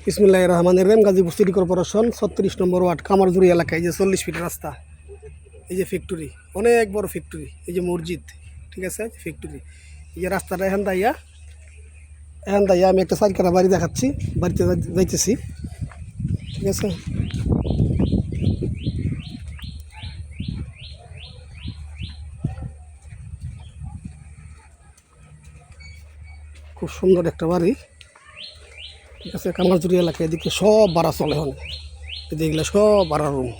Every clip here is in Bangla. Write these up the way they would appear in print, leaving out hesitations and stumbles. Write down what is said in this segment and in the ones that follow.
বিসমিল্লাহির রহমানির রহিম। গাজীপুর সিটি কর্পোরেশন 36 নম্বর ওয়ার্ড কামারজুরি এলাকায় যে 40 ফিট রাস্তা, এই যে ফ্যাক্টরি, অনেক বড় ফ্যাক্টরি, এই যে মসজিদ, ঠিক আছে, ফ্যাক্টরি, এই যে রাস্তাটা এখান দাইয়া আমি একটা সাইকেলা বাড়ি দেখাচ্ছি, বাড়িতে যাইতেছি, ঠিক আছে। খুব সুন্দর একটা বাড়ি, ঠিক আছে, কামারজুরি এলাকায়। এদিকে সব ভাড়া চলে, এখন এদিকে সব ভাড়া রুম।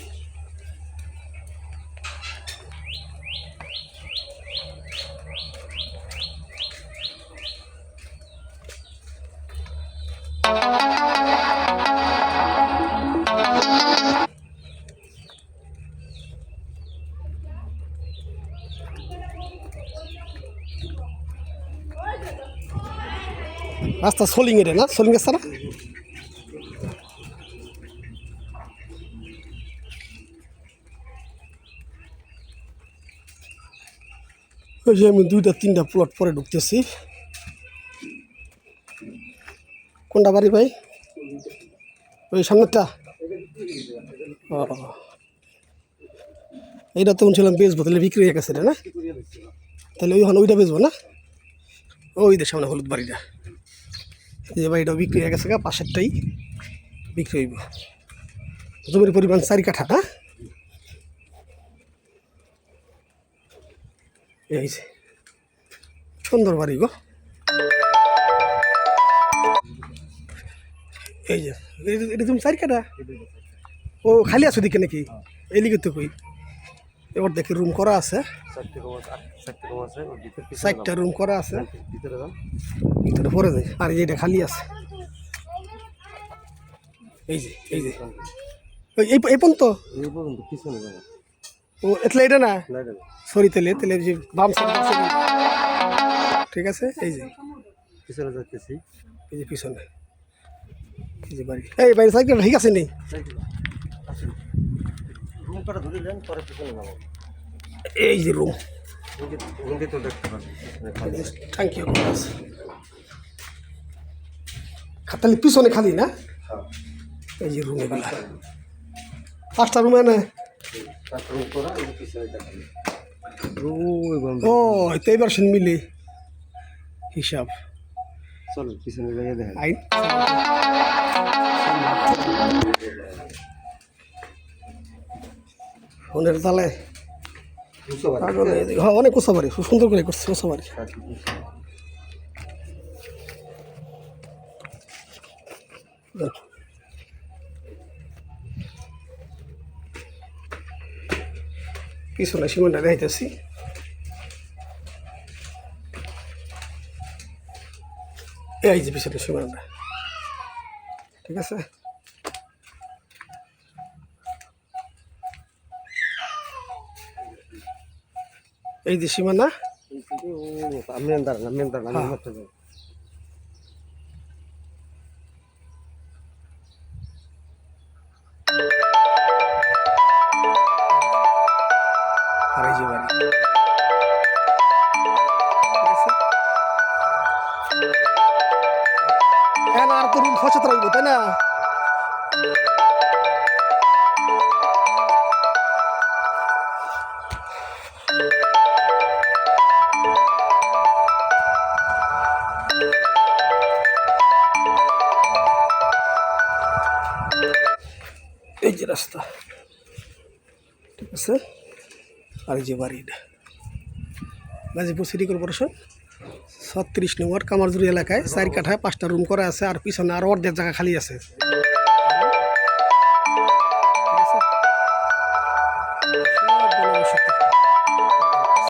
রাস্তা সোলিং এটা না, সোলিং রাস্তা না? ওই যে আমি 2-3টা প্লট পরে ঢুকতেছি। কোনটা বাড়ি ভাই? ওই সামনেরটা? ও, এইটা তো শুনছিলাম বেচবো, তাহলে বিক্রি হয়ে গেছে এটা না? তাহলে ওইটা বেচবো না? ওই যে সামনে হলুদ বাড়িটা, এই যে বাড়িটাও বিক্রি হয়ে গেছে, পাশেরটাই বিক্রি হইব। জমির পরিমাণ 4 কাঠা না? এই যে সুন্দর বাড়ি গো। এই যে এটা তুমি 4 কাঠা? ও খালি আছো দিকে নাকি? এই লিগে তো কই, এবার দেখি রুম করা আছে, 4টা রুম করা আছে, ভিতরে পরে যায়। আর এইটা খালি আছে, এই যে এই পর্যন্ত। ও এতলে এটা না, সরি, তেলে যে বাম সাইড, ঠিক আছে। এই যে পিছনে যাচ্ছি, এই যে পিছনে, এই যে বাড়ি, এই বাড়ি সাইকেল ঠিক আছে নেই? এই যে রুম, থ্যাংক ইউ। খাতালি পিছনে খালি না? এই যে রুম, এগুলা 5টা রুম এনে। ও তো এবার শুন মিলে হিসাব চলো, পিছনে দেখেন ফোনের তালে অনেক উঁচা বাড়ি, খুব সুন্দর করে করছে উঁচা বাড়ি। পিছনে সিমেন্টটা দেখাইতেছি, এই যে পিছনে সিমেন্টটা, ঠিক আছে। এই যে সীমানা, আর এই যে বাড়ি, আর তো রুম খরচা রাখবো, তাই না? এই যে রাস্তা, ঠিক আছে। আর এই যে বাড়িটা, গাজীপুর সিটি কর্পোরেশন 36 নম্বর কামারজুরি এলাকায় 4 কাঠায় 5টা রুম করা আছে, আর পিছনে আরও অর্ধেক জায়গা খালি আছে।